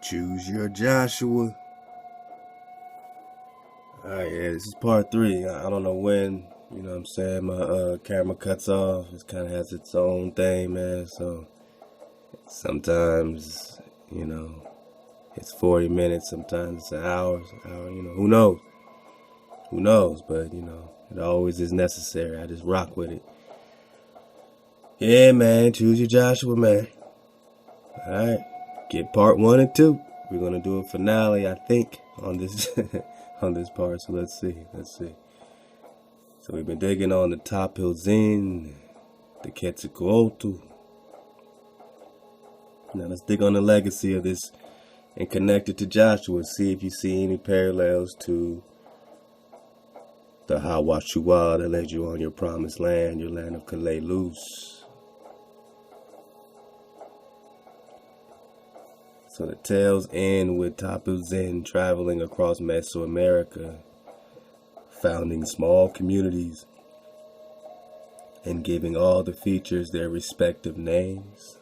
Choose your Joshua. Alright, yeah, this is part 3. I don't know when, you know what I'm saying, my camera cuts off. It kind of has its own thing, man. So sometimes, you know, it's 40 minutes, sometimes it's an hour, you know, who knows? Who knows? But, you know, it always is necessary. I just rock with it. Yeah, man, choose your Joshua, man. Alright, get part 1 and 2. We're going to do a finale, I think, on this on this part. So let's see. So we've been digging on the Tapilzin, the Quetzalcoatl. Now let's dig on the legacy of this and connect it to Joshua. See if you see any parallels to the HAWAshua that led you on your promised land, your land of Kalelus. So the tales end with Tapilzin traveling across Mesoamerica, founding small communities, and giving all the features their respective names.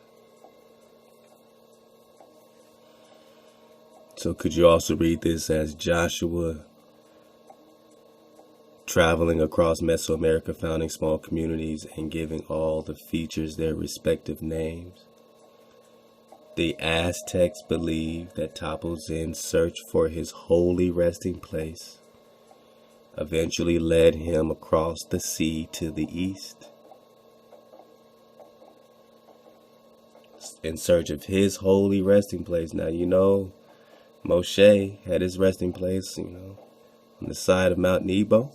So could you also read this as Joshua traveling across Mesoamerica, founding small communities, and giving all the features their respective names? The Aztecs believed that Tapilzin's search for his holy resting place eventually led him across the sea to the east. In search of his holy resting place. Now, you know, Moshe had his resting place, you know, on the side of Mount Nebo.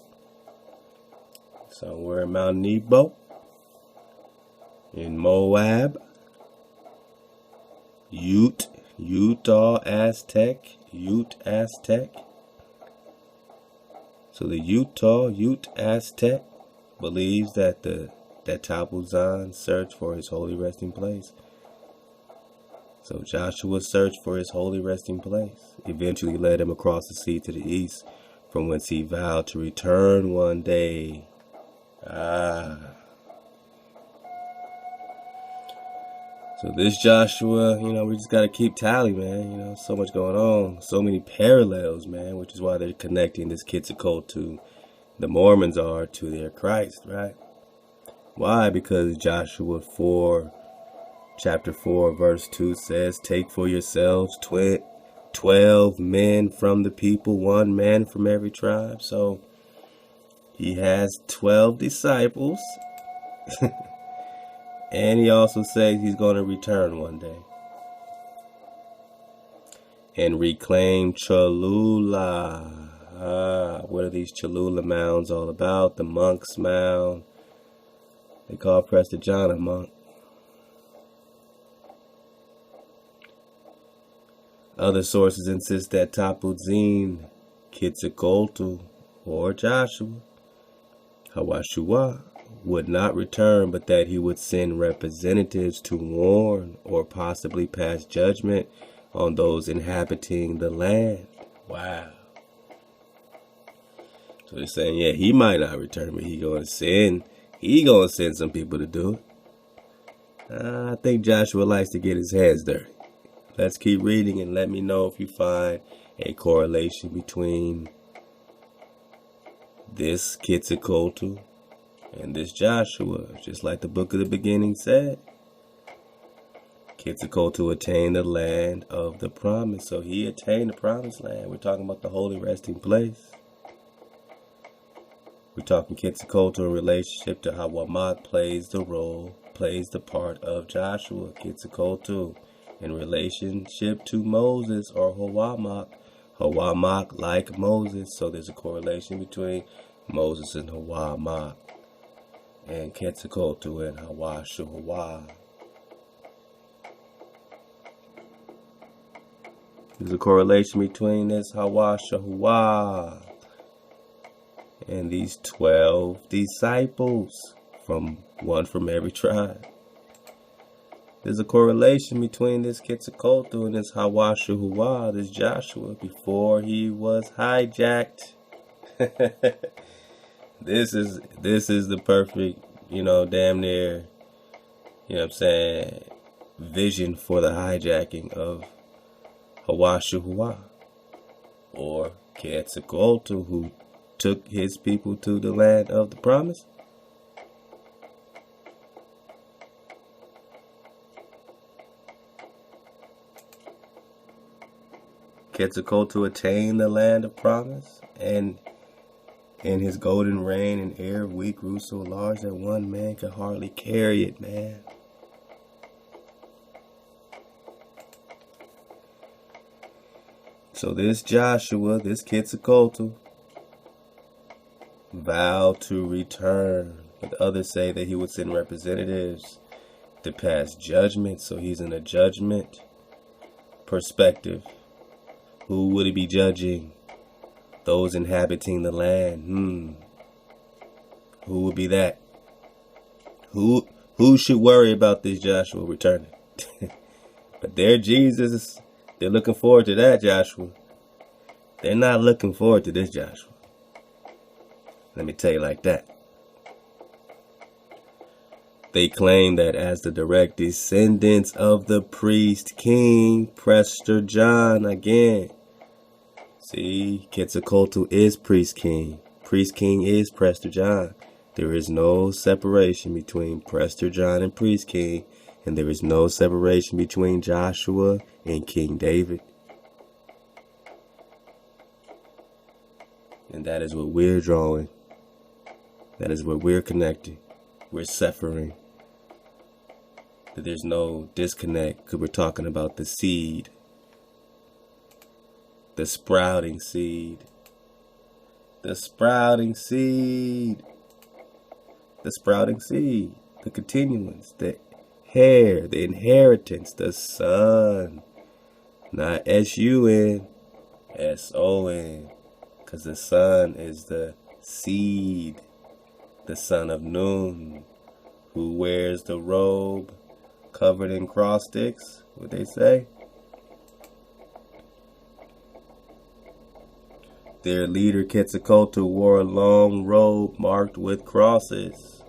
Somewhere in Mount Nebo, in Moab, Utah Aztec. So the Ute Aztec believes that that Tapilzin searched for his holy resting place. So Joshua's search for his holy resting place eventually led him across the sea to the east, from whence he vowed to return one day. So this Joshua, you know, we just got to keep tally, man. You know, so much going on. So many parallels, man, which is why they're connecting this Quetzalcoatl to the Mormons are to their Christ, right? Why? Because Joshua 4, chapter 4, verse 2 says, take for yourselves 12 men from the people, 1 man from every tribe. So he has 12 disciples. And he also says he's going to return one day and reclaim Cholula. What are these Cholula mounds all about? The monk's mound. They call Prester John a monk. Other sources insist that Tapilzin, Quetzalcoatl, or Joshua, HAWAshua, would not return, but that he would send representatives to warn or possibly pass judgment on those inhabiting the land. Wow. So they're saying, yeah, he might not return, but he gonna send some people to do it. I think Joshua likes to get his hands dirty. Let's keep reading and let me know if you find a correlation between this Quetzalcoatl and this Joshua, just like the book of the beginning said. Quetzalcoatl attained the land of the promise. So he attained the promised land. We're talking about the holy resting place. We're talking Quetzalcoatl in relationship to how Wamak plays the part of Joshua. Quetzalcoatl in relationship to Moses, or Hawamak like Moses. So there's a correlation between Moses and Hawamak, and Quetzalcoatl and HAWAshua. There's a correlation between this HAWAshua and these 12 disciples, one from every tribe. There's a correlation between this Quetzalcoatl and this HAWAshua, this Joshua, before he was hijacked. This is the perfect, you know, damn near, you know what I'm saying, vision for the hijacking of HAWAshua, or Quetzalcoatl, who took his people to the land of the promise? Quetzalcoatl attained the land of promise, and in his golden reign, an air of wheat grew so large that one man could hardly carry it, man. So this Joshua, this Quetzalcoatl, vowed to return. But others say that he would send representatives to pass judgment. So he's in a judgment perspective. Who would he be judging? Those inhabiting the land. Who would be that? Who should worry about this Joshua returning? But their Jesus, they're looking forward to that Joshua. They're not looking forward to this Joshua. Let me tell you like that. They claim that as the direct descendants of the priest king, Prester John, again. See, Quetzalcoatl is priest king. Priest king is Prester John. There is no separation between Prester John and priest king, and there is no separation between Joshua and King David. And that is what we're drawing. That is what we're connecting. We're suffering. That there's no disconnect, because we're talking about the seed. The sprouting seed. The sprouting seed. The sprouting seed. The continuance. The heir. The inheritance. The son. Not S-U-N. S-O-N. Because the son is the seed. The son of NUN. Who wears the robe covered in cross sticks. What they say? Their leader Quetzalcoatl wore a long robe marked with crosses.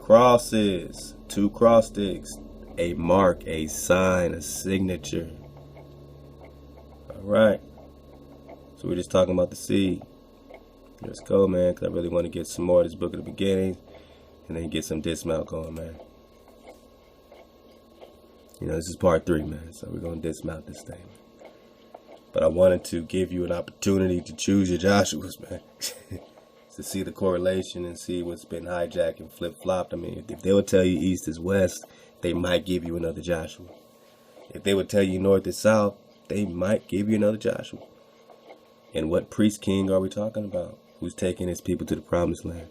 Crosses. 2 cross sticks. A mark, a sign, a signature. Alright. So we're just talking about the seed. Let's go, man, because I really want to get some more of this book at the beginning. And then get some dismount going, man. You know, this is part 3, man. So we're going to dismount this thing. But I wanted to give you an opportunity to choose your Joshuas, man. To see the correlation and see what's been hijacked and flip-flopped. I mean, if they would tell you east is west, they might give you another Joshua. If they would tell you north is south, they might give you another Joshua. And what priest king are we talking about? Who's taking his people to the promised land?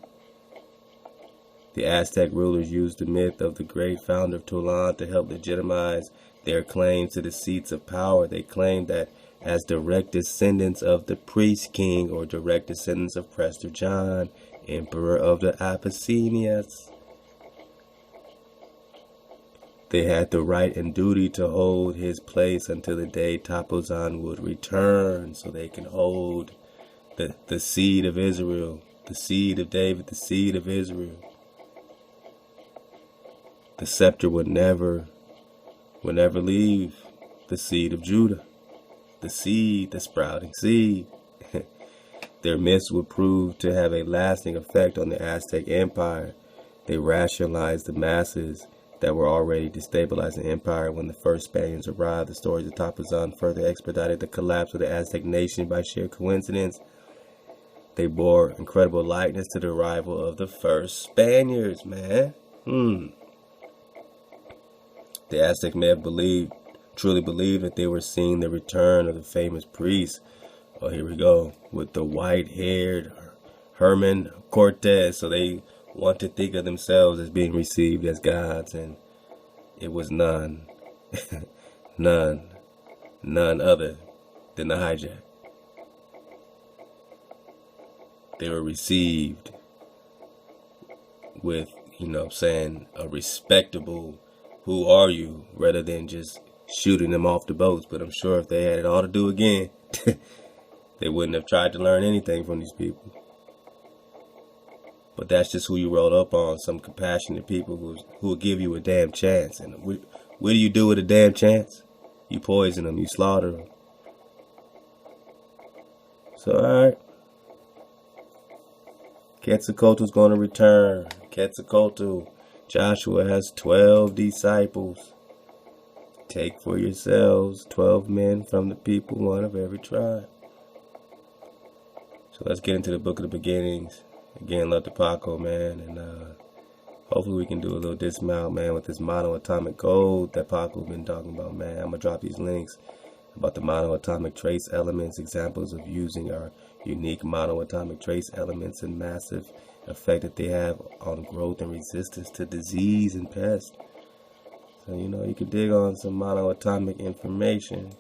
The Aztec rulers used the myth of the great founder of Tolan to help legitimize their claims to the seats of power. They claimed that as direct descendants of the priest king, or direct descendants of Prester John, emperor of the Abyssinians, they had the right and duty to hold his place until the day Tapozan would return, so they can hold the seed of Israel, the seed of David, the seed of Israel. The scepter would never leave the seed of Judah. The seed, the sprouting seed. Their myths would prove to have a lasting effect on the Aztec Empire. They rationalized the masses that were already destabilizing the empire when the first Spaniards arrived. The stories of Tapuzan further expedited the collapse of the Aztec nation by sheer coincidence. They bore incredible likeness to the arrival of the first Spaniards, man. The Aztec may have truly believed that they were seeing the return of the famous priest. Oh, here we go. With the white-haired Herman Cortez. So they want to think of themselves as being received as gods. And it was none. None other than the hijack. They were received with, saying a respectable, who are you, rather than just shooting them off the boats. But I'm sure if they had it all to do again, they wouldn't have tried to learn anything from these people. But that's just who you roll up on, some compassionate people who will give you a damn chance. And What do you do with a damn chance? You poison them, you slaughter them. So, alright. Quetzalcoatl's going to return. Quetzalcoatl. Joshua has 12 disciples. Take for yourselves 12 men from the people, one of every tribe. So let's get into the Book of the Beginnings. Again, love the Paco, man. And hopefully we can do a little dismount, man, with this monoatomic gold that Paco's been talking about, man. I'm going to drop these links about the monoatomic trace elements, examples of using our unique monoatomic trace elements and massive effect that they have on growth and resistance to disease and pest. So, you know, you can dig on some monoatomic information.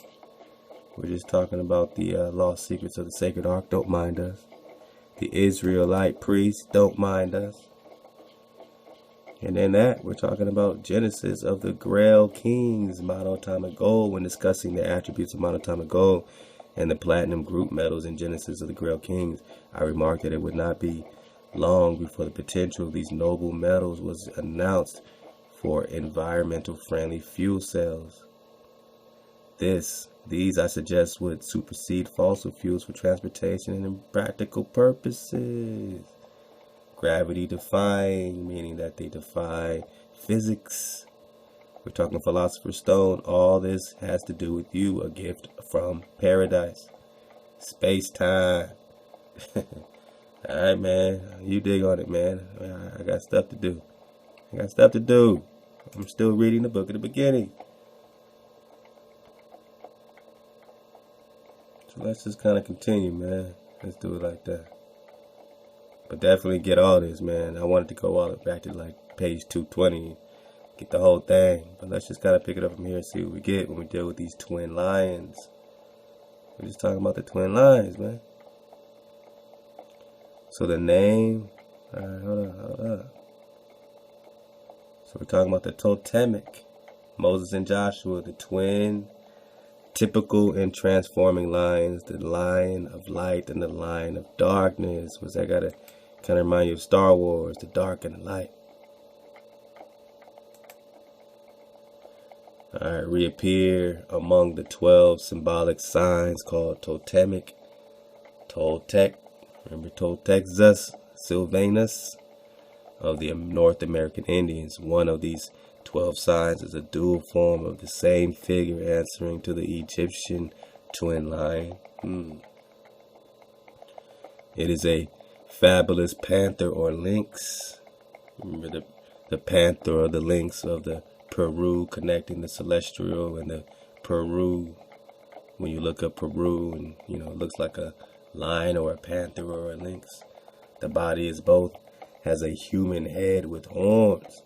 We're just talking about the lost secrets of the sacred ark. Don't mind us. The Israelite priests, don't mind us. And in that, we're talking about Genesis of the Grail Kings, monoatomic gold, when discussing the attributes of monoatomic gold and the platinum group metals in Genesis of the Grail Kings. I remarked that it would not be long before the potential of these noble metals was announced for environmental friendly fuel cells. These I suggest would supersede fossil fuels for transportation and in practical purposes. Gravity defying, meaning that they defy physics. We're talking Philosopher's Stone. All this has to do with you, a gift from paradise. Space-time. Alright, man. You dig on it, man. I got stuff to do. I'm still reading the Book of the Beginning. So let's just kind of continue, man. Let's do it like that. But definitely get all this, man. I wanted to go all the way back to like page 220, get the whole thing. But let's just kind of pick it up from here and see what we get when we deal with these twin lions. We're just talking about the twin lions, man. So the name, alright, hold on. So we're talking about the totemic, Moses and Joshua, the twin, typical and transforming lions, the lion of light and the lion of darkness. Was that gotta kind of remind you of Star Wars, the dark and the light. Alright, reappear among the 12 symbolic signs called totemic. Toltec, remember Toltec Zeus, Sylvanus of the North American Indians. One of these 12 signs is a dual form of the same figure answering to the Egyptian twin lion. It is a fabulous panther or lynx. Remember the panther or the lynx of the Peru, connecting the celestial and the Peru. When you look up Peru, and you know, it looks like a lion or a panther or a lynx. The body is both has a human head with horns,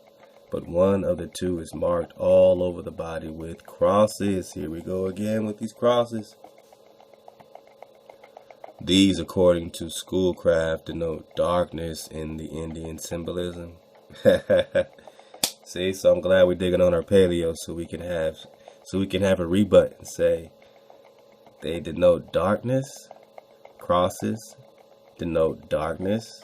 but one of the two is marked all over the body with crosses. Here we go again with these crosses. These, according to Schoolcraft, denote darkness in the Indian symbolism. See, so I'm glad we're digging on our paleo so we can have a rebut and say they denote darkness. Crosses denote darkness.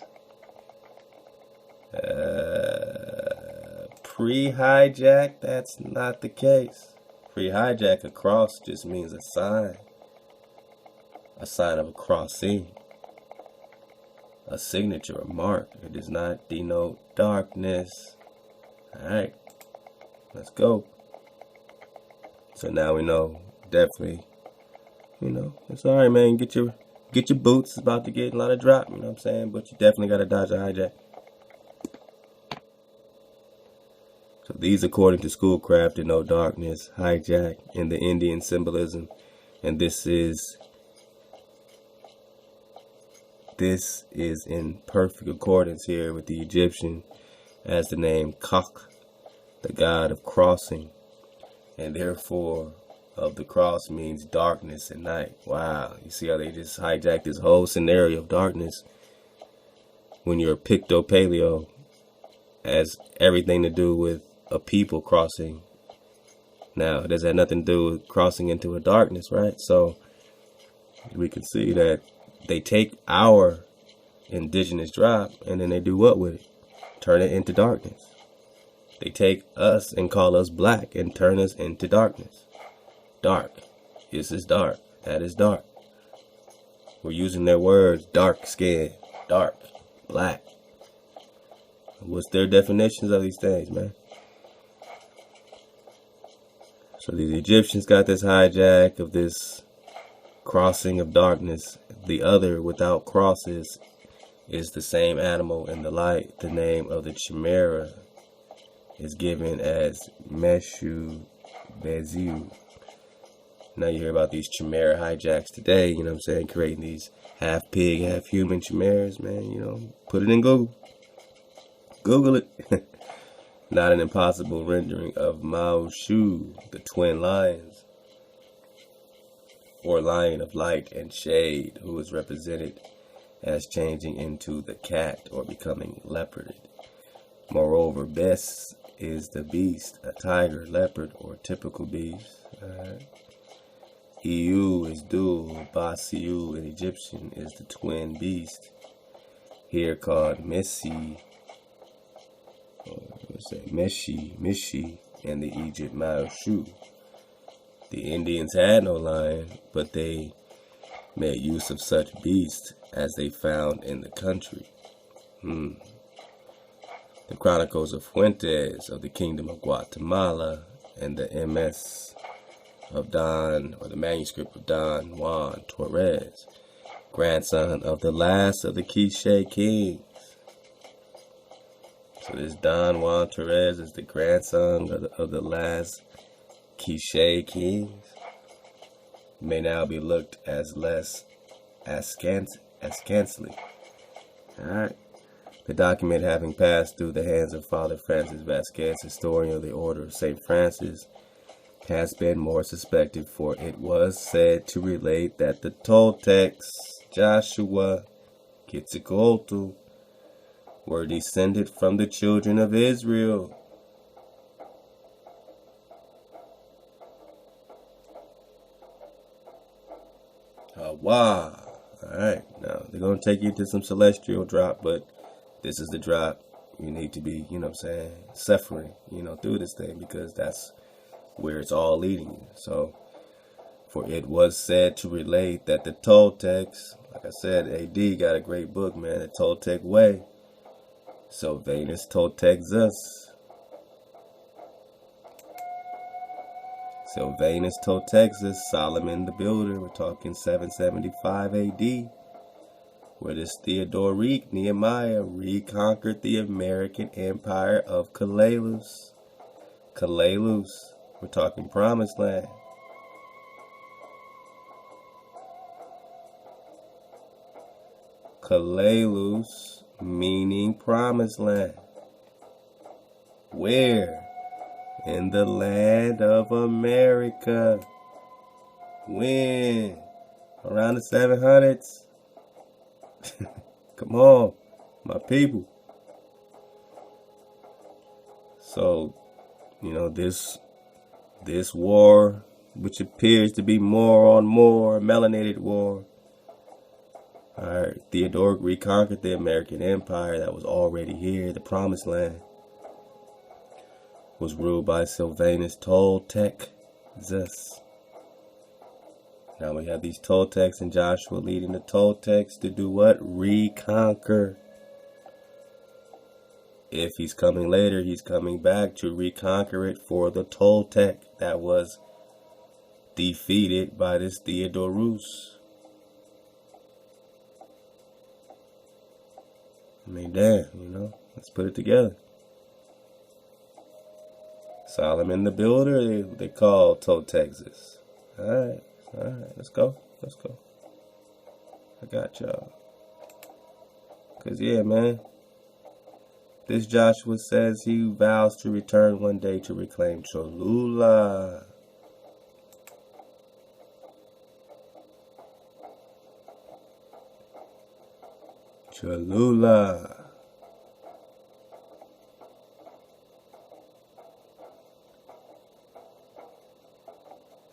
Pre-hijack, that's not the case. Pre-hijack, a cross just means a sign of a crossing, a signature, a mark. It does not denote darkness. Alright, let's go. So now we know, definitely, you know, it's alright, man. Get your boots. It's about to get a lot of drop, you know what I'm saying? But you definitely got to dodge a hijack. So these, according to Schoolcraft, denote darkness, hijack, in the Indian symbolism. And this is in perfect accordance here with the Egyptian as the name Kak, the god of crossing. And therefore, of the cross means darkness and night. Wow, you see how they just hijacked this whole scenario of darkness when you're a picto-paleo has everything to do with a people crossing. Now, it doesn't have nothing to do with crossing into a darkness, right? So we can see that they take our indigenous drop and then they do what with it? Turn it into darkness. They take us and call us black and turn us into darkness. Dark. This is dark. That is dark. We're using their words, dark skin, dark, black. What's their definitions of these things, man? So these Egyptians got this hijack of this crossing of darkness. The other, without crosses, is the same animal in the light. The name of the chimera is given as Meshu Bezu. Now you hear about these chimera hijacks today, you know what I'm saying, creating these half pig, half human chimeras, man, you know, put it in Google. Google it. Not an impossible rendering of HAWAshua, the twin lions, or lion of light and shade, who is represented as changing into the cat or becoming leoparded. Moreover, Bes is the beast, a tiger, leopard, or typical beast. Eu is dual. Basiu in Egyptian is the twin beast, here called Meshi, Mishi, and the Egypt HAWAshua. The Indians had no lion, but they made use of such beasts as they found in the country. The Chronicles of Fuentes of the Kingdom of Guatemala and the MS of Don, or the manuscript of Don Juan Torres, grandson of the last of the Quiche kings. So this Don Juan Torres is the grandson of the last Quiche kings. May now be looked as less askance. Alright. The document having passed through the hands of Father Francis Vasquez, historian of the Order of St. Francis, has been more suspected, for it was said to relate that the Toltecs, Joshua, Quetzalcoatl, were descended from the children of Israel. HAWA. Alright, now they're going to take you to some celestial drop, but this is the drop. You need to be, you know what I'm saying, suffering, you know, through this thing, because that's where it's all leading you. So, for it was said to relate that the Toltecs, like I said, AD got a great book, man, the Toltec Way. Sylvanus Toltec Zeus. Sylvanus Toltec Zeus, Solomon the Builder. We're talking 775 AD, where this Theodoric Nehemiah reconquered the Ame'rican empire of Kalalus. We're talking Promised Land. Kalalus meaning Promised Land. Where? In the land of America. When? Around the 700s. Come on, my people. So, you know, this war, which appears to be more on more, melanated war. Alright, Theodoric reconquered the American empire that was already here. The Promised Land was ruled by Sylvanus Toltec Zeus. Now we have these Toltecs and Joshua leading the Toltecs to do what? Reconquer. If he's coming later, he's coming back to reconquer it for the Toltec that was defeated by this Theodorus. I mean, damn, you know, let's put it together. Solomon the Builder, they call Toltec Zeus. Alright, let's go. I got y'all. Because, yeah, man, this Joshua says he vows to return one day to reclaim Cholula. Cholula.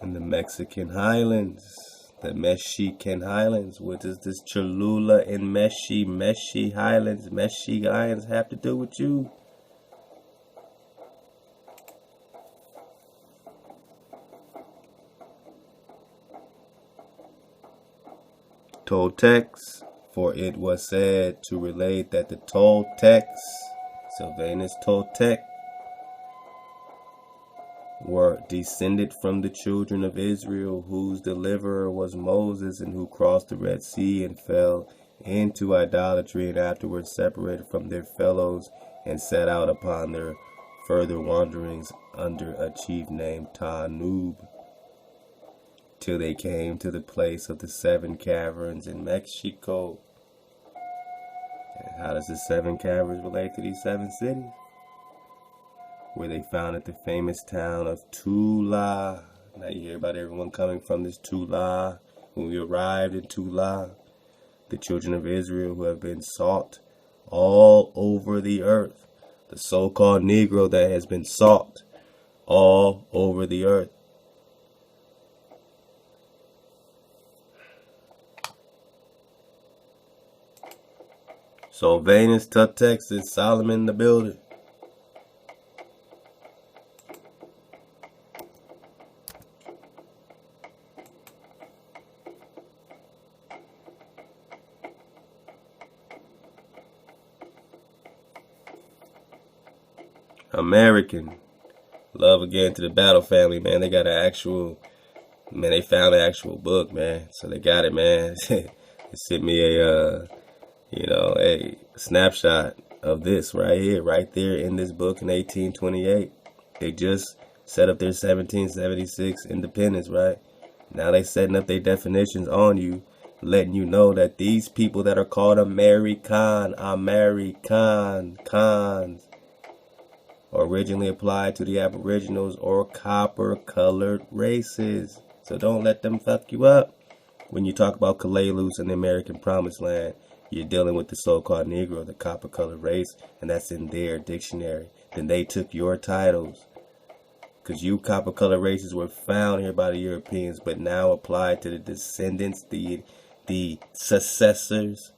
In the Mexican highlands, the Mexican highlands. What does this Cholula and Meshi highlands have to do with you? Toltecs, for it was said to relate that the Toltecs, Sylvanus Toltec, were descended from the children of Israel, whose deliverer was Moses, and who crossed the Red Sea and fell into idolatry, and afterwards separated from their fellows and set out upon their further wanderings under a chief named Tanub, till they came to the place of the 7 caverns in Mexico. And how does the 7 caverns relate to these 7 cities? Where they founded the famous town of Tula. Now you hear about everyone coming from this Tula. When we arrived in Tula, the children of Israel who have been sought all over the earth, the so-called Negro that has been sought all over the earth. So Venus, Toltecs, is Solomon the Builder. Ame'rican. Love again to the Battle family, man. They got an actual, man, they found an actual book, man. So they got it, man. They sent me a, a snapshot of this right here, right there in this book in 1828. They just set up their 1776 independence, right? Now they setting up their definitions on you, letting you know that these people that are called Ame'rican, cons, originally applied to the aboriginals or copper-colored races. So don't let them fuck you up. When you talk about Kalalus and the American Promised Land, you're dealing with the so-called Negro, the copper-colored race, and that's in their dictionary. Then they took your titles. Because you copper-colored races were found here by the Europeans, but now applied to the descendants, the successors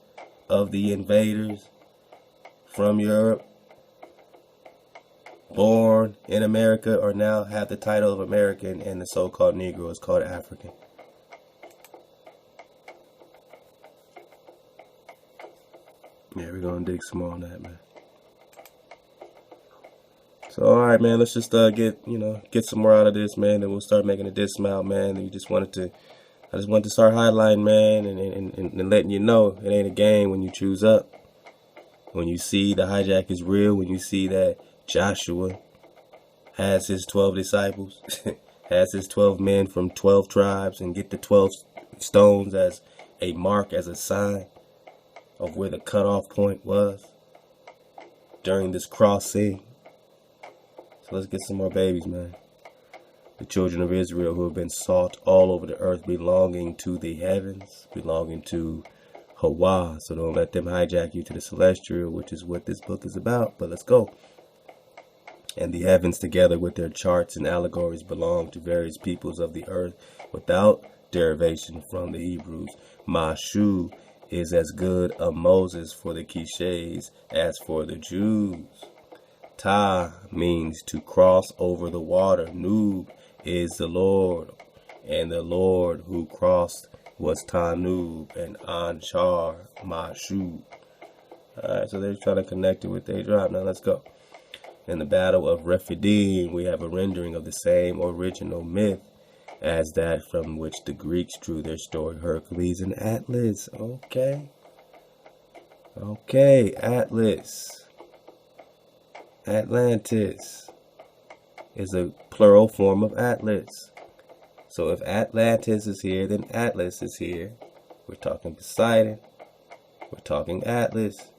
of the invaders from Europe, born in America, or now have the title of American, and the so-called Negro is called African. Yeah, we're gonna dig some more on that, man. So, all right, man, let's just get some more out of this, man, and we'll start making a dismount, man. And I just wanted to start highlighting, man, and letting you know it ain't a game when you choose up. When you see the hijack is real, when you see that Joshua has his 12 disciples, has his 12 men from 12 tribes, and get the 12 stones as a mark, as a sign of where the cutoff point was during this crossing. So let's get some more babies, man. The children of Israel who have been sought all over the earth, belonging to the heavens, belonging to HAWA. So don't let them hijack you to the celestial, which is what this book is about. But let's go. And the heavens, together with their charts and allegories, belong to various peoples of the earth without derivation from the Hebrews. Mashu is as good a Moses for the Quiches as for the Jews. Ta means to cross over the water. Nub is the Lord, and the Lord who crossed was Tanub, and Anchar, Mashu. Alright, so they're trying to connect it with their drop. Now let's go. In the Battle of Rephidim, we have a rendering of the same original myth as that from which the Greeks drew their story, Hercules and Atlas. Okay, Atlas. Atlantis is a plural form of Atlas. So if Atlantis is here, then Atlas is here. We're talking Poseidon. We're talking Atlas.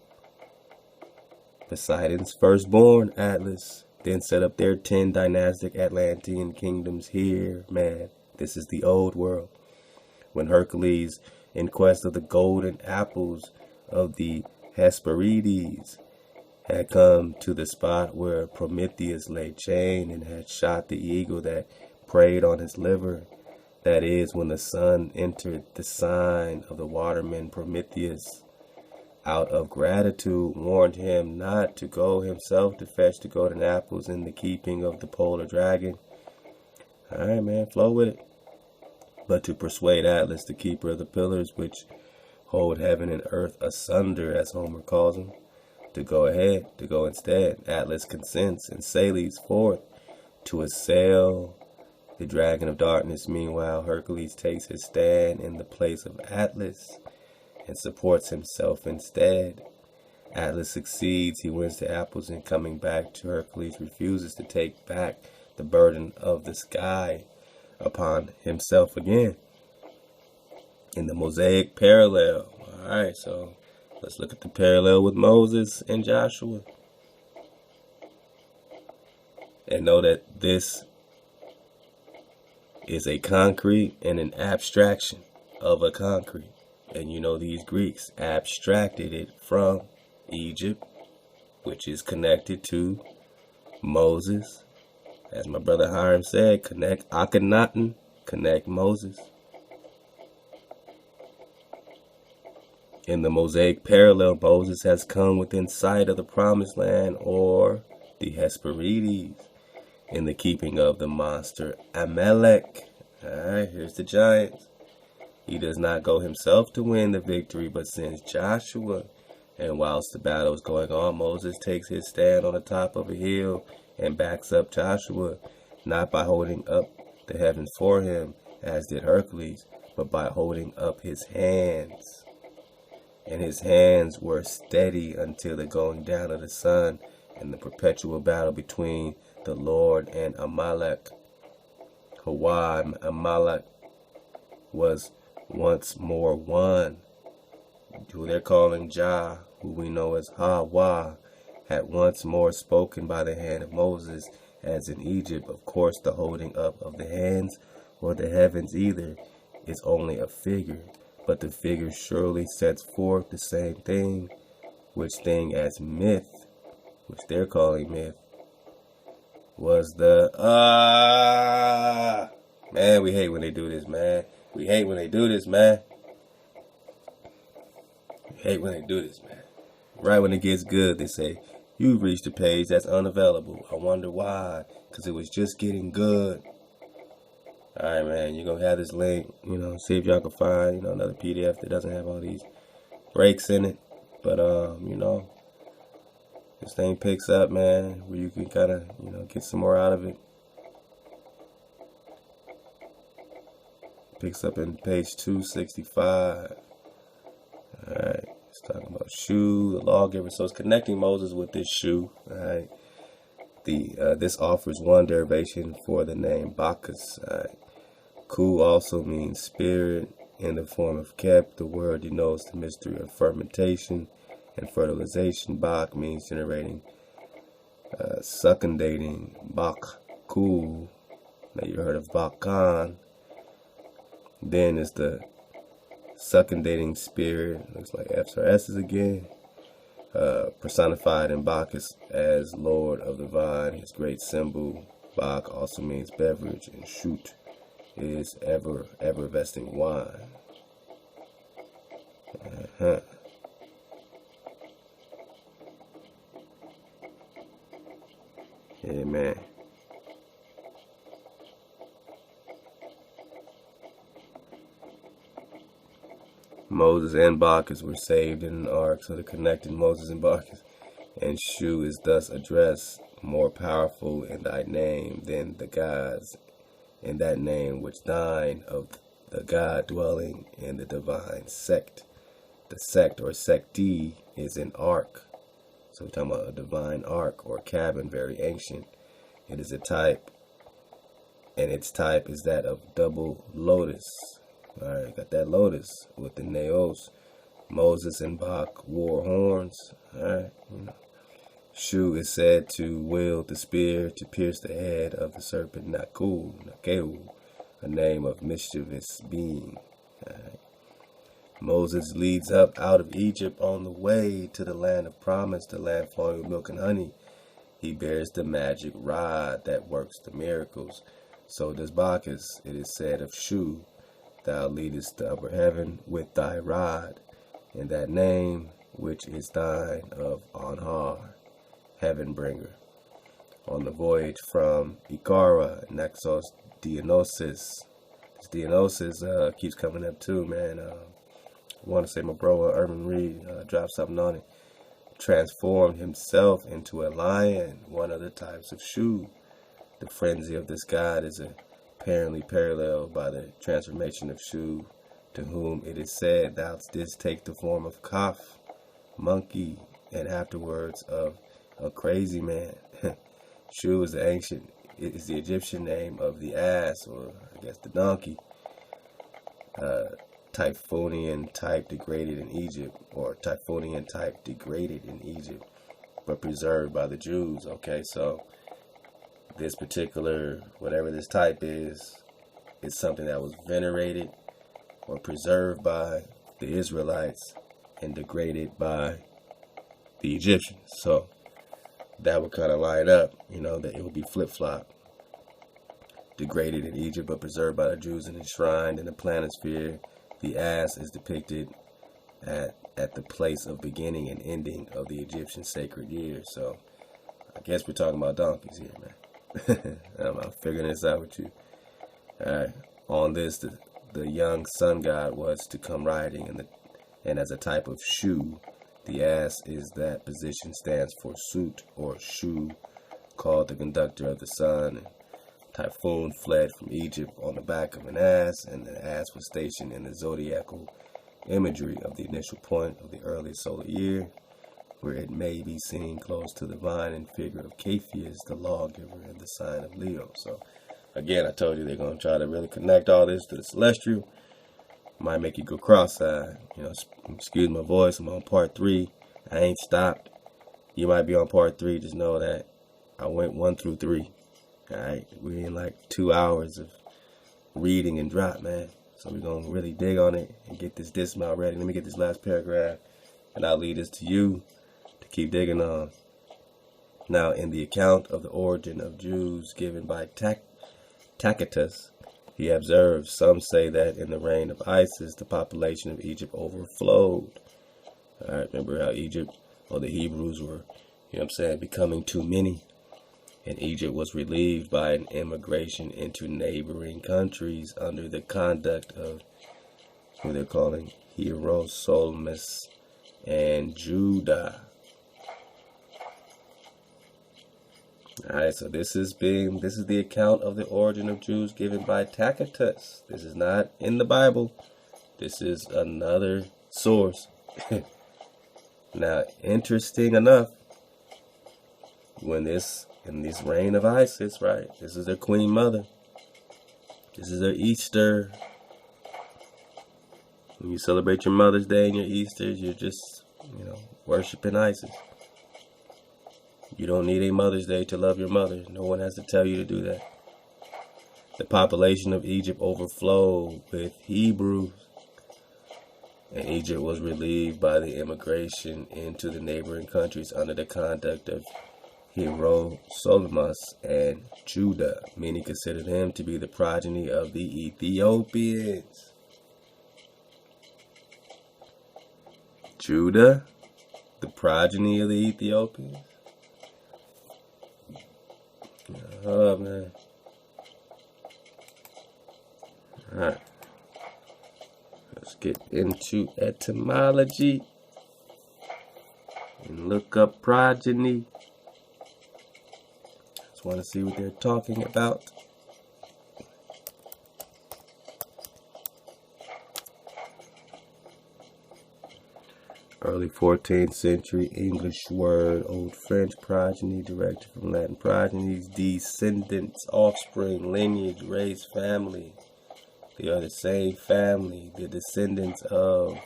Poseidon's firstborn, Atlas, then set up their 10 dynastic Atlantean kingdoms here. Man, this is the old world. When Hercules, in quest of the golden apples of the Hesperides, had come to the spot where Prometheus lay chained and had shot the eagle that preyed on his liver. That is, when the sun entered the sign of the waterman, Prometheus, out of gratitude, warned him not to go himself to fetch the golden apples in the keeping of the polar dragon. Alright, man, flow with it. But to persuade Atlas, the keeper of the pillars, which hold heaven and earth asunder, as Homer calls them, to go ahead, to go instead. Atlas consents and sallies forth to assail the dragon of darkness. Meanwhile, Hercules takes his stand in the place of Atlas and supports himself instead. Atlas succeeds, he wins the apples, and coming back to Hercules refuses to take back the burden of the sky upon himself again. In the Mosaic parallel. Alright, so let's look at the parallel with Moses and Joshua. And know that this is a concrete and an abstraction of a concrete. And you know these Greeks abstracted it from Egypt, which is connected to Moses. As my brother Hiram said, connect Akhenaten, connect Moses. In the Mosaic parallel, Moses has come within sight of the promised land, or the Hesperides, in the keeping of the monster Amalek. Alright, here's the giants. He does not go himself to win the victory, but sends Joshua. And whilst the battle is going on, Moses takes his stand on the top of a hill and backs up Joshua, not by holding up the heavens for him, as did Hercules, but by holding up his hands. And his hands were steady until the going down of the sun and the perpetual battle between the Lord and Amalek. Amalek was once more won. Who they're calling Jah, who we know as Hawa, had once more spoken by the hand of Moses, as in Egypt. Of course, the holding up of the hands or the heavens either is only a figure, but the figure surely sets forth the same thing, which thing as myth, which they're calling myth, was the man, we hate when they do this, man. We hate when they do this, man. We hate when they do this, man. Right when it gets good, they say, you've reached a page that's unavailable. I wonder why. Because it was just getting good. Alright, man, you're going to have this link, see if y'all can find, another PDF that doesn't have all these breaks in it. But, this thing picks up, man, where you can kind of, get some more out of it. Picks up in page 265. Alright, it's talking about Shu, the lawgiver. So it's connecting Moses with this Shu. Alright. This offers one derivation for the name Bacchus. Alright. Ku also means spirit in the form of Kep. The word denotes the mystery of fermentation and fertilization. Bak means generating, succandating. Bak, Ku. Now you heard of Bakan. Then is the succandating spirit. Looks like F's or S's again. Personified in Bacchus as Lord of the Vine. His great symbol, Bak, also means beverage, and shoot is effervescing wine. Amen. Moses and Bacchus were saved in an ark, so they're connected, Moses and Bacchus. And Shu is thus addressed, more powerful in thy name than the gods, in that name which thine of the God dwelling in the divine sect. The sect or secti is an ark. So we're talking about a divine ark or cabin, very ancient. It is a type, and its type is that of double lotus. Alright, got that lotus with the naos. Moses and Bach wore horns. Alright, Shu is said to wield the spear to pierce the head of the serpent Nakeu, a name of mischievous being. Alright. Moses leads up out of Egypt on the way to the land of promise, the land flowing with milk and honey. He bears the magic rod that works the miracles. So does Bacchus. It is said of Shu, thou leadest the upper heaven with thy rod, in that name which is thine of Anhar, heaven bringer. On the voyage from Ikara, Naxos Dionysus. This Dionysus keeps coming up too, man. want to say my bro Urban Reed dropped something on it. Transformed himself into a lion, one of the types of Shu. The frenzy of this god is apparently paralleled by the transformation of Shu, to whom it is said, thou didst take the form of Kaf, monkey, and afterwards of a crazy man. Shu is the Egyptian name of the ass, or I guess the donkey. Typhonian type degraded in Egypt, or Typhonian type degraded in Egypt, but preserved by the Jews. Okay, so this particular, whatever this type is something that was venerated or preserved by the Israelites and degraded by the Egyptians. So that would kind of line up, you know, that it would be flip-flop. Degraded in Egypt, but preserved by the Jews and enshrined in the planisphere. The ass is depicted at the place of beginning and ending of the Egyptian sacred year. So I guess we're talking about donkeys here, man. I'm figuring this out with you. On this, the young sun god was to come riding, and as a type of Shu, the ass is that position stands for Sut or Shu, called the conductor of the sun. Typhoon fled from Egypt on the back of an ass, and the ass was stationed in the zodiacal imagery of the initial point of the early solar year, where it may be seen close to the vine and figure of Capheus, the lawgiver, in the sign of Leo. So, again, I told you they're going to try to really connect all this to the celestial. Might make you go cross-eyed. You know, excuse my voice, I'm on part 3. I ain't stopped. You might be on part 3. Just know that I went 1 through 3. Alright, we're in like 2 hours of reading and drop, man. So we're going to really dig on it and get this dismount ready. Let me get this last paragraph, and I'll lead this to you to keep digging on. Now, in the account of the origin of Jews given by Tacitus, he observes, some say that in the reign of Isis, the population of Egypt overflowed. Alright, remember how Egypt, or the Hebrews were, you know what I'm saying, becoming too many. And Egypt was relieved by an immigration into neighboring countries under the conduct of who they're calling Hieronymus and Judah. Alright, so this is the account of the origin of Jews given by Tacitus. This is not in the Bible. This is another source. Now, interesting enough, in this reign of Isis, right? This is their queen mother. This is their Easter. When you celebrate your Mother's Day and your Easters, you're just, you know, worshiping Isis. You don't need a Mother's Day to love your mother. No one has to tell you to do that. The population of Egypt overflowed with Hebrews, and Egypt was relieved by the immigration into the neighboring countries under the conduct of Hieronymus and Judah. Many considered him to be the progeny of the Ethiopians. Judah, the progeny of the Ethiopians? Oh, man. Alright. Let's get into etymology and look up progeny. Want to see what they're talking about. Early 14th century English word, Old French progeny, directed from Latin progenies, descendants, offspring, lineage, race, family. They are the same family, the descendants of,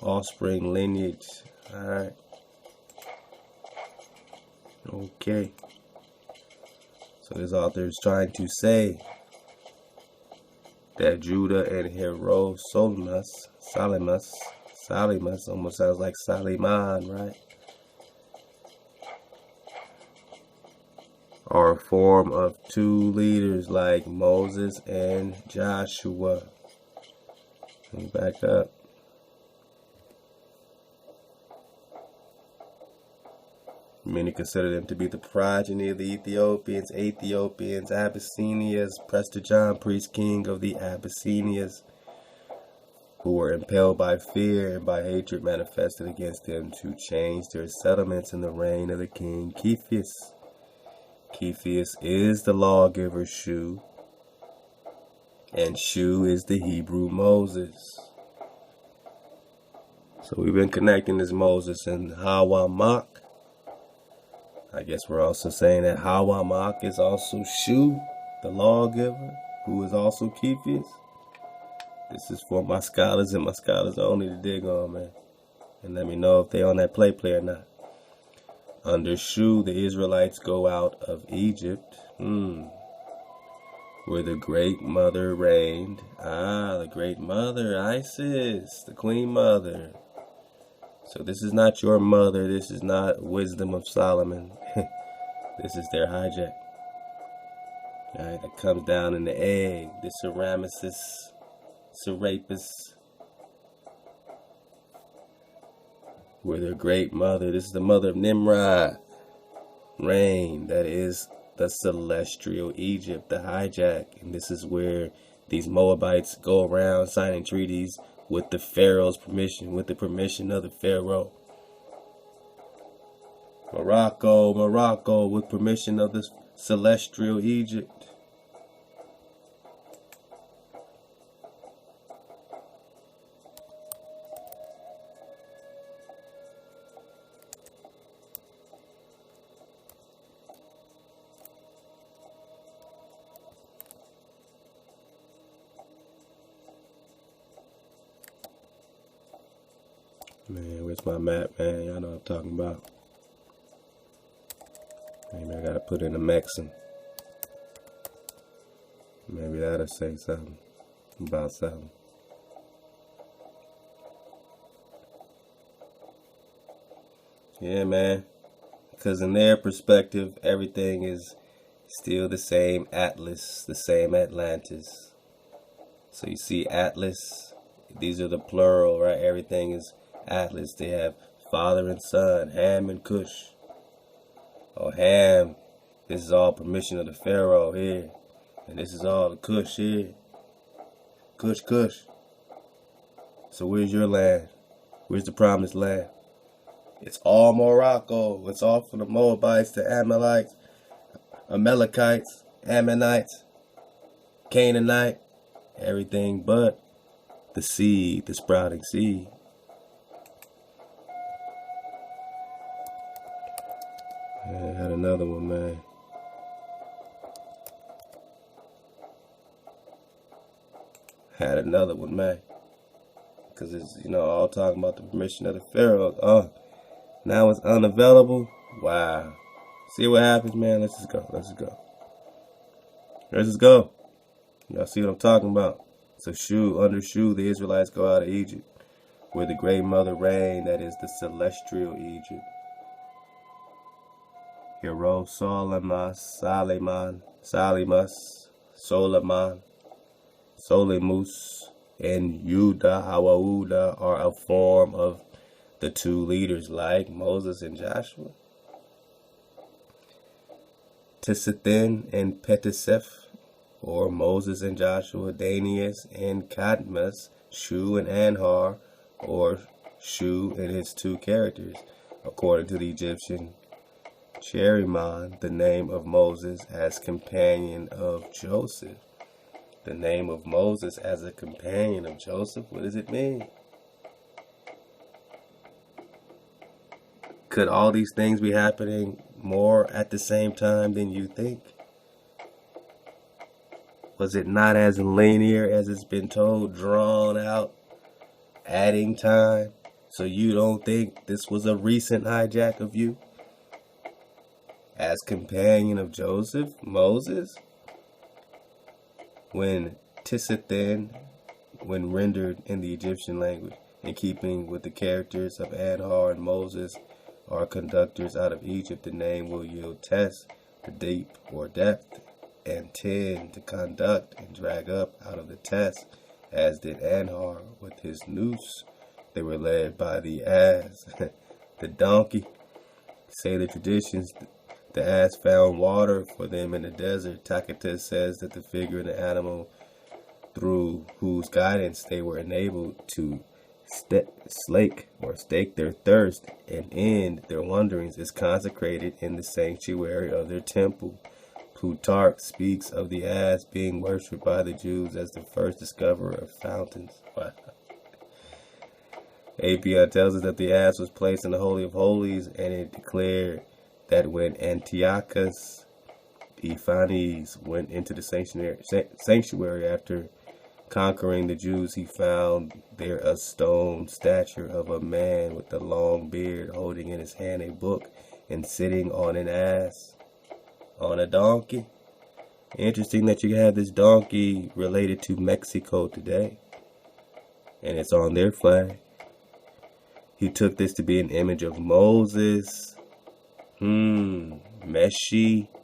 offspring, lineage. Alright. Okay. So this author is trying to say that Judah and Hieronymus, Salimus almost sounds like Saliman, right? Are a form of two leaders like Moses and Joshua. Let me back up. Many consider them to be the progeny of the Ethiopians, Abyssinians, Prester John, priest king of the Abyssinians. who were impelled by fear and by hatred manifested against them, to change their settlements in the reign of the king Kephius. Kephius is the lawgiver Shu, and Shu is the Hebrew Moses. So we've been connecting this Moses and HAWAMAK. I guess we're also saying that HAWAMAK is also Shu, the lawgiver, who is also Kephius. This is for my scholars and my scholars only to dig on, man. And let me know if they on that play or not. Under Shu, the Israelites go out of Egypt, where the great mother reigned. The great mother, Isis, the queen mother. So this is not your mother. This is not wisdom of Solomon. This is their hijack. Alright, that comes down in the egg. The Serapis, where their great mother, this is the mother of Nimrod, reigned. That is the celestial Egypt, the hijack. And this is where these Moabites go around signing treaties with the Pharaoh's permission, with the permission of the Pharaoh. Morocco, with permission of the celestial Egypt. Man, where's my map, man? Y'all know what I'm talking about. Maybe I gotta put in a Mexican. Maybe that'll say something about something. Yeah, man. Because in their perspective, everything is still the same Atlas, the same Atlantis. So you see Atlas, these are the plural, right? Everything is Atlas. They have father and son, Ham and Cush. Oh, Ham, this is all permission of the Pharaoh here. And this is all the Cush here. Cush. So where's your land? Where's the promised land? It's all Morocco. It's all from the Moabites, the Amalekites, Amalekites, Ammonites, Canaanite, everything but the seed, the sprouting seed. I had another one, man. Because it's, all talking about the permission of the Pharaoh. Oh, now it's unavailable. Wow. See what happens, man? Let's just go. Y'all see what I'm talking about? So under Shu, the Israelites go out of Egypt, where the great mother reigned, that is the celestial Egypt. Hero Solemus, and Hawauda are a form of the two leaders, like Moses and Joshua. Tisithin and Petiseph, or Moses and Joshua, Danius and Cadmus, Shu and Anhar, or Shu and his two characters, according to the Egyptian Cherimon, the name of Moses as companion of Joseph. The name of Moses as a companion of Joseph, what does it mean? Could all these things be happening more at the same time than you think? Was it not as linear as it's been told, drawn out, adding time? So you don't think this was a recent hijack of you? As companion of Joseph, Moses? When Tisithin, when rendered in the Egyptian language, in keeping with the characters of Anhar and Moses, are conductors out of Egypt, the name will yield Tes, the deep or depth, and Tin, to conduct and drag up out of the Tes, as did Anhar with his noose. They were led by the ass, the donkey. Say the traditions, the ass found water for them in the desert. Tacitus says that the figure in the animal through whose guidance they were enabled to stake their thirst and end their wanderings, is consecrated in the sanctuary of their temple. Plutarch speaks of the ass being worshipped by the Jews as the first discoverer of fountains. Wow. Apion tells us that the ass was placed in the Holy of Holies, and it declared that when Antiochus Epiphanes went into the sanctuary after conquering the Jews, he found there a stone statue of a man with a long beard holding in his hand a book and sitting on an ass, on a donkey. Interesting that you have this donkey related to Mexico today, and it's on their flag. He took this to be an image of Moses,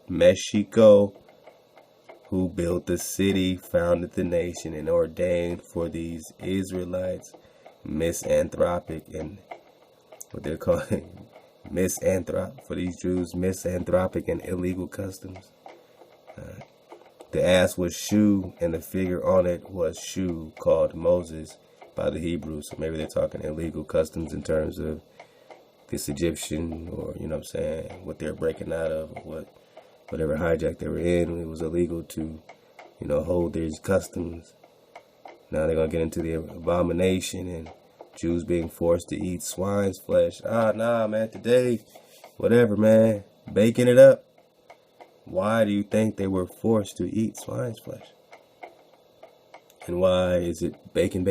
Mexico, who built the city, founded the nation, and ordained for these Israelites misanthropic and what they're calling for these Jews, misanthropic and illegal customs. The ass was Shu, and the figure on it was Shu, called Moses by the Hebrews. So maybe they're talking illegal customs in terms of this Egyptian, or what they're breaking out of, or whatever hijack they were in. It was illegal to, hold these customs. Now they're gonna get into the abomination and Jews being forced to eat swine's flesh. Nah, man, today, whatever, man, baking it up. Why do you think they were forced to eat swine's flesh? And why is it bacon?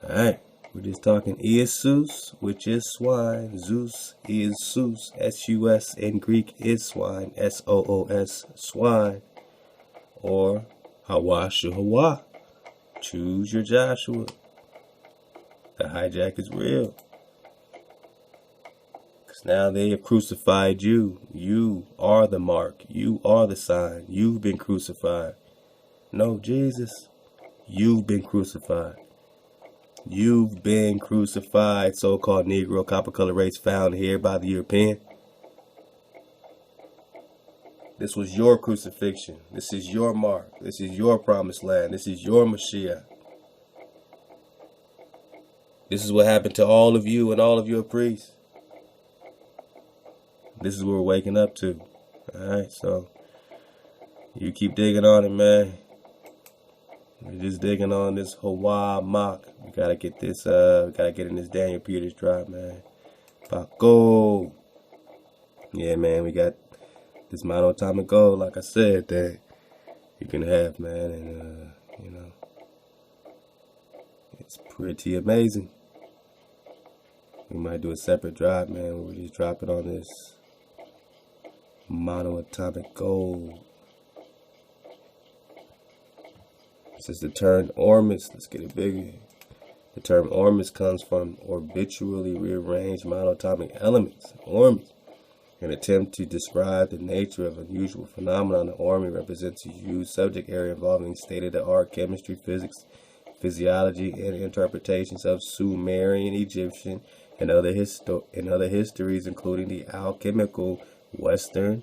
Alright, we're just talking Zeus, which is swine. Zeus is Zeus. S-U-S in Greek is swine. S-O-O-S, swine. Or HAWAshua. Choose your Joshua. The hijack is real. Because now they have crucified you. You are the mark. You are the sign. You've been crucified. No, Jesus. You've been crucified. You've been crucified, so-called Negro, copper color race found here by the European. This was your crucifixion. This is your mark. This is your promised land. This is your Mashiach. This is what happened to all of you and all of your priests. This is what we're waking up to. Alright, so you keep digging on it, man. We're just digging on this Hawa mock. We gotta get this, gotta get in this Daniel Peters drop, man. Paco. Yeah, man, we got this monoatomic gold, like I said, that you can have, man, and, it's pretty amazing. We might do a separate drop, man, where we just drop it on this monoatomic gold. Since the term ormus, let's get it bigger. The term ormus comes from orbitually rearranged monoatomic elements. Ormus, an attempt to describe the nature of unusual phenomenon. The ormy represents a huge subject area involving state-of-the-art chemistry, physics, physiology, and interpretations of Sumerian, Egyptian, and other histories, including the alchemical Western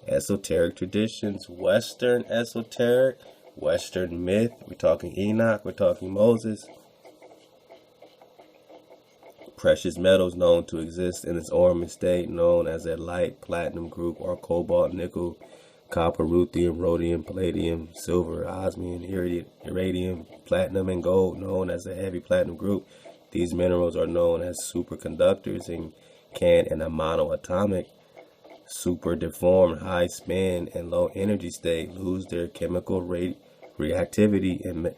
esoteric traditions. Western esoteric, Western myth. We're talking Enoch, we're talking Moses. Precious metals known to exist in its ormus state, known as a light platinum group, or cobalt, nickel, copper, ruthenium, rhodium, palladium, silver, osmium, iridium, platinum, and gold, known as a heavy platinum group. These minerals are known as superconductors and can, in a monoatomic, super deformed, high spin, and low energy state, lose their chemical reactivity and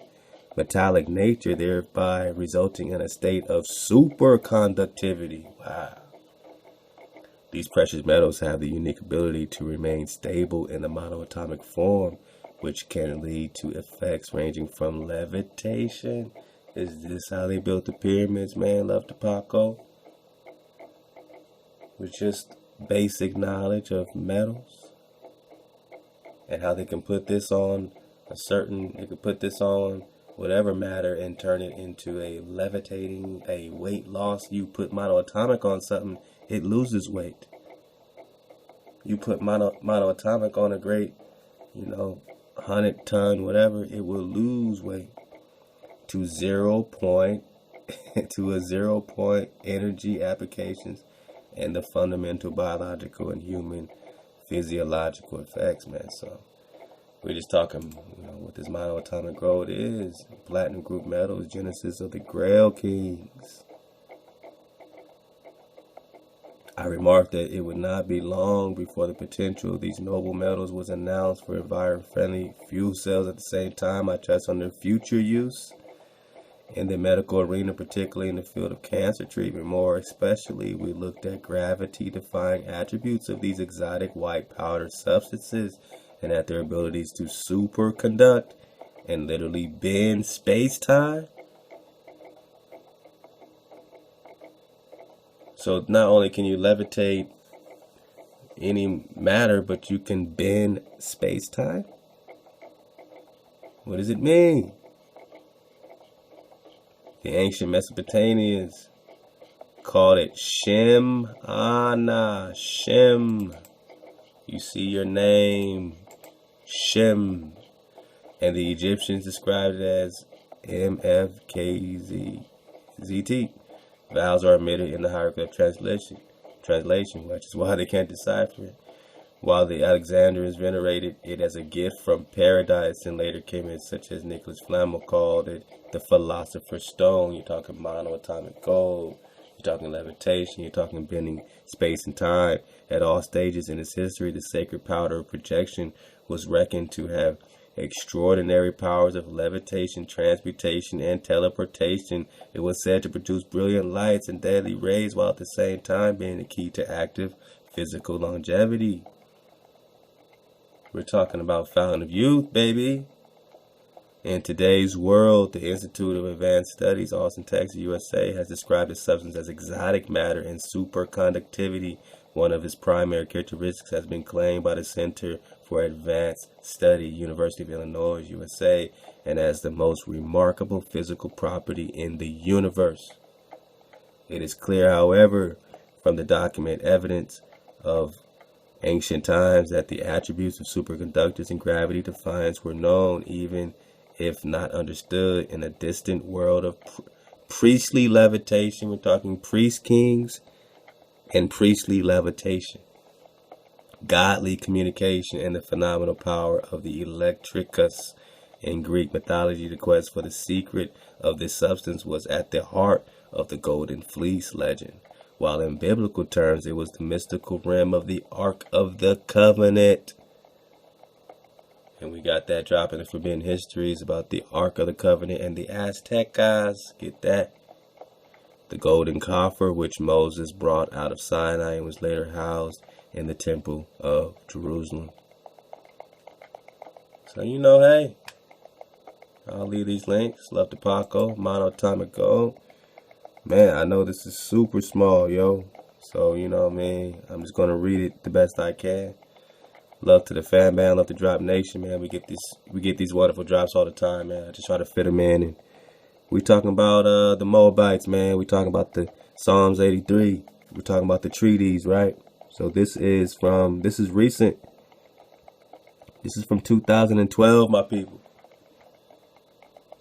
metallic nature, thereby resulting in a state of superconductivity. Wow. These precious metals have the unique ability to remain stable in the monoatomic form, which can lead to effects ranging from levitation. Is this how they built the pyramids, man? Love to Paco. With just basic knowledge of metals and how they can put this on whatever matter and turn it into a levitating, a weight loss. You put monoatomic on something, it loses weight. You put monoatomic on a great 100-ton, whatever, it will lose weight to 0 point, to a 0 point energy applications and the fundamental biological and human physiological effects, man. So we're just talking, what this monoatomic gold is. Platinum group metals, genesis of the Grail Kings. I remarked that it would not be long before the potential of these noble metals was announced for environment-friendly fuel cells. At the same time, I touched on their future use in the medical arena, particularly in the field of cancer treatment. More especially, we looked at gravity-defying attributes of these exotic white powder substances and at their abilities to superconduct and literally bend space-time. So not only can you levitate any matter, but you can bend space-time? What does it mean? The ancient Mesopotamians called it Shem Ana. Shem. You see your name. Shem. And the Egyptians described it as MFKZT. Vowels are omitted in the hierarchy of translation, which is why they can't decipher it. While the Alexandrians venerated it as a gift from paradise, and later came in, such as Nicholas Flamel called it the philosopher's stone. You're talking monoatomic gold, you're talking levitation, you're talking bending space and time. At all stages in its history, the sacred powder of projection was reckoned to have extraordinary powers of levitation, transmutation, and teleportation. It was said to produce brilliant lights and deadly rays, while at the same time being the key to active physical longevity. We're talking about fountain of youth, baby. In today's world, the Institute of Advanced Studies, Austin, Texas, USA, has described the substance as exotic matter and superconductivity. One of its primary characteristics has been claimed by the Center for Advanced Study, University of Illinois, USA, and as the most remarkable physical property in the universe. It is clear, however, from the document evidence of ancient times that the attributes of superconductors and gravity defiance were known, even if not understood, in a distant world of priestly levitation. We're talking priest kings and priestly levitation, godly communication, and the phenomenal power of the electricus. In Greek mythology, the quest for the secret of this substance was at the heart of the Golden Fleece legend, while in biblical terms, it was the mystical realm of the Ark of the Covenant. And we got that drop in the Forbidden Histories about the Ark of the Covenant and the Aztecas. Get that? The golden coffer, which Moses brought out of Sinai and was later housed in the Temple of Jerusalem. So, hey, I'll leave these links. Love to Paco, monoatomic gold. Man, I know this is super small, yo. So, I'm just going to read it the best I can. Love to the fan band, love to Drop Nation, man. We get these wonderful drops all the time, man. I just try to fit them in. And we talking about the Moabites, man. We talking about the Psalms 83. We're talking about the treaties, right? So this is recent. This is from 2012, my people.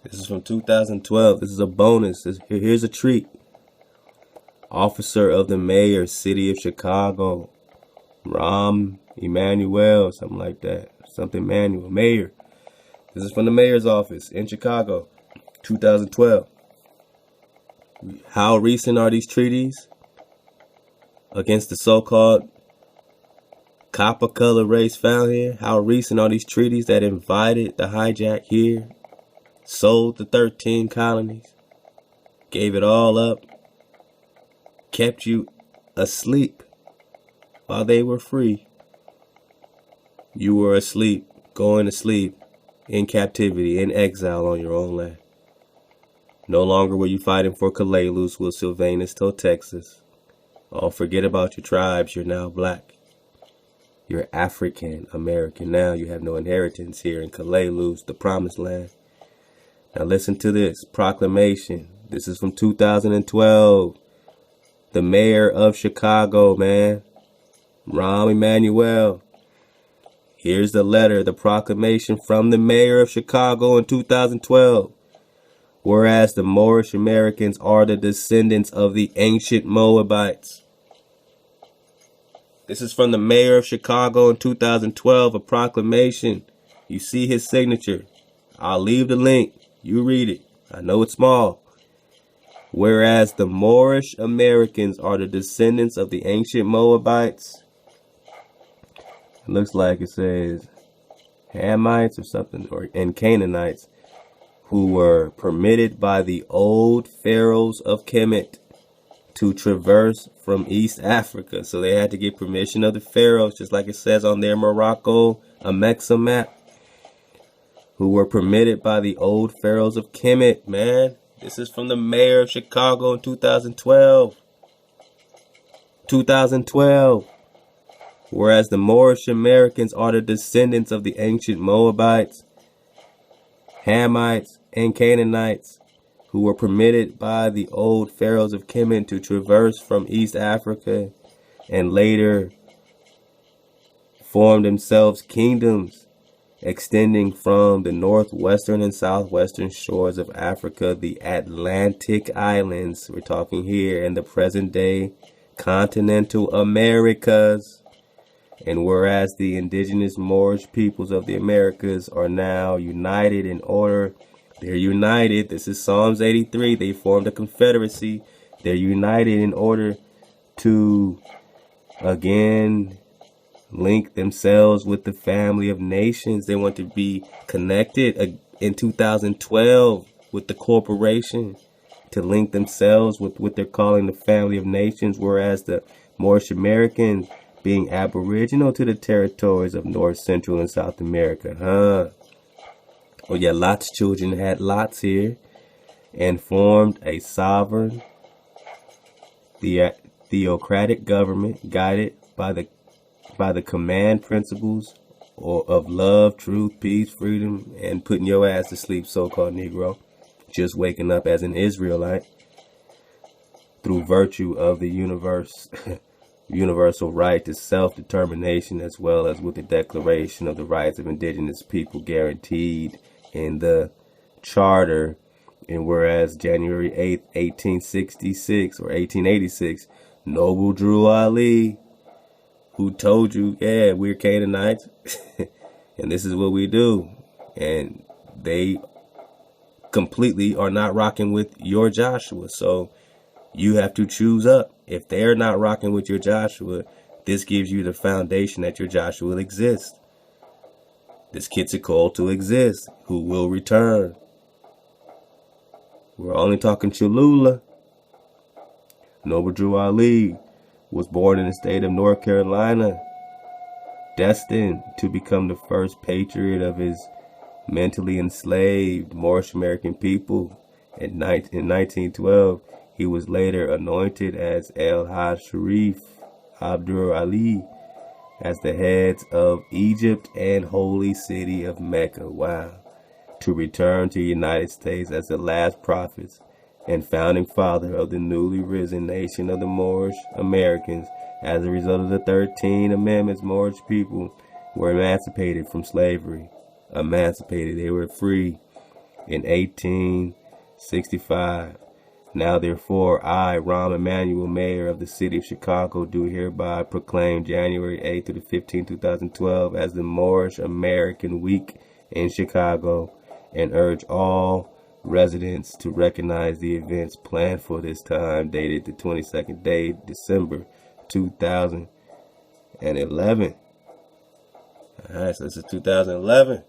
This is from 2012. This is a bonus. Here's a treat. Officer of the Mayor, City of Chicago, Rahm Emanuel, something like that. Something Manuel, Mayor. This is from the mayor's office in Chicago, 2012. How recent are these treaties against the so-called copper color race found here? How recent are these treaties that invited the hijack here, sold the 13 colonies, gave it all up, kept you asleep while they were free? You were asleep, going to sleep, in captivity, in exile on your own land. No longer were you fighting for Kalalus, Will Sylvanus, till Texas. Oh, forget about your tribes, you're now black. You're African American now. You have no inheritance here in Kalalus, the promised land. Now listen to this proclamation. This is from 2012. The mayor of Chicago, man, Rahm Emanuel. Here's the letter, the proclamation from the mayor of Chicago in 2012. Whereas the Moorish Americans are the descendants of the ancient Moabites. This is from the mayor of Chicago in 2012, a proclamation. You see his signature. I'll leave the link. You read it. I know it's small. Whereas the Moorish Americans are the descendants of the ancient Moabites. It looks like it says Hamites or something, and Canaanites, who were permitted by the old pharaohs of Kemet to traverse from East Africa. So they had to get permission of the pharaohs, just like it says on their Morocco Ame'rican map, who were permitted by the old pharaohs of Kemet, man. This is from the mayor of Chicago in 2012. 2012. Whereas the Moorish Americans are the descendants of the ancient Moabites, Hamites, and Canaanites, who were permitted by the old pharaohs of Kemet to traverse from East Africa and later form themselves kingdoms extending from the northwestern and southwestern shores of Africa, the Atlantic Islands, we're talking here in the present day continental Americas. And whereas the indigenous Moorish peoples of the Americas are now united in order, they're united. This is Psalms 83. They formed a confederacy. They're united in order to, again, link themselves with the family of nations. They want to be connected in 2012 with the corporation to link themselves with what they're calling the family of nations, whereas the Moorish Americans, being aboriginal to the territories of North, Central, and South America, Oh yeah, Lot's children had lots here and formed a sovereign, theocratic government guided by the command principles of love, truth, peace, freedom, and putting your ass to sleep, so-called Negro, just waking up as an Israelite through virtue of the universal right to self-determination, as well as with the Declaration of the Rights of Indigenous People guaranteed in the Charter. And whereas January 8th, 1866 or 1886, Noble Drew Ali, who told you, yeah, we're Canaanites, and this is what we do. And they completely are not rocking with your Joshua. So you have to choose up. If they're not rocking with your Joshua, this gives you the foundation that your Joshua exists. This Quetzalcoatl to exist, who will return. We're only talking Cholula. Noble Drew Ali was born in the state of North Carolina, destined to become the first patriot of his mentally enslaved Moorish American people. In 1912, he was later anointed as El Hajj Sharif Abdur Ali as the heads of Egypt and holy city of Mecca. Wow. To return to the United States as the last prophets and founding father of the newly risen nation of the Moorish Americans. As a result of the 13 Amendments, Moorish people were emancipated from slavery. They were free in 1865. Now therefore, I, Rahm Emanuel, Mayor of the City of Chicago, do hereby proclaim January 8th to the 15th, 2012 as the Moorish American Week in Chicago, and urge all residents to recognize the events planned for this time, dated the 22nd day, December 2011. Alright, so this is 2011.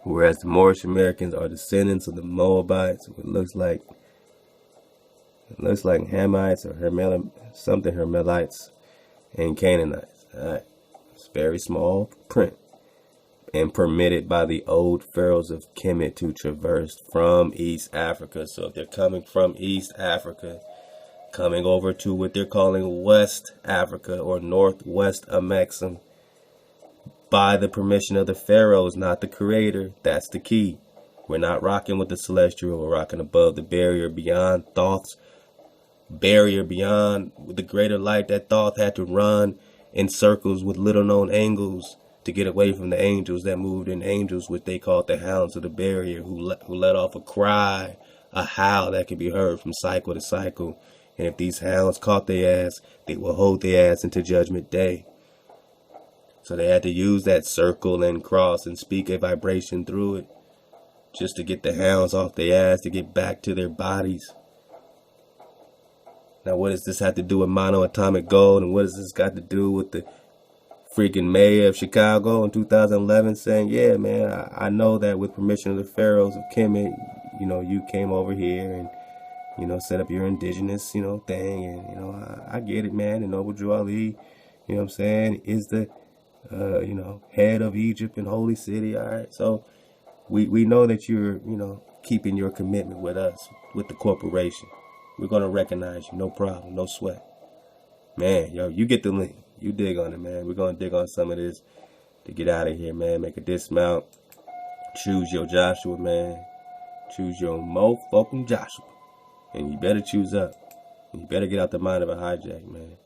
Whereas the Moorish Americans are descendants of the Moabites, it looks like Hamites or Hermelites and Canaanites. Alright, it's very small print. And permitted by the old pharaohs of Kemet to traverse from East Africa. So if they're coming from East Africa, coming over to what they're calling West Africa or Northwest Ame'rican, by the permission of the pharaohs, not the creator. That's the key. We're not rocking with the celestial. We're rocking above the barrier, beyond Thoth's barrier, beyond the greater light that Thoth had to run in circles with little known angles to get away from the angels that moved in angels, which they called the hounds of the barrier, who let off a cry, a howl that could be heard from cycle to cycle. And if these hounds caught their ass, they will hold their ass into judgment day. So they had to use that circle and cross and speak a vibration through it, just to get the hounds off their ass, to get back to their bodies. Now, what does this have to do with monoatomic gold? And what does this got to do with the freaking mayor of Chicago in 2011 saying, yeah, man, I know that with permission of the pharaohs of Kemet, you came over here and, set up your indigenous, thing. And, I get it, man. And Noble Drew Ali, what I'm saying, is the, head of Egypt and Holy City. All right. So we know that you're, keeping your commitment with us, with the corporation. We're going to recognize you. No problem. No sweat. Man, you get the link. You dig on it, man. We're going to dig on some of this to get out of here, man. Make a dismount. Choose your Joshua, man. Choose your motherfucking Joshua. And you better choose up. You better get out the mind of a hijack, man.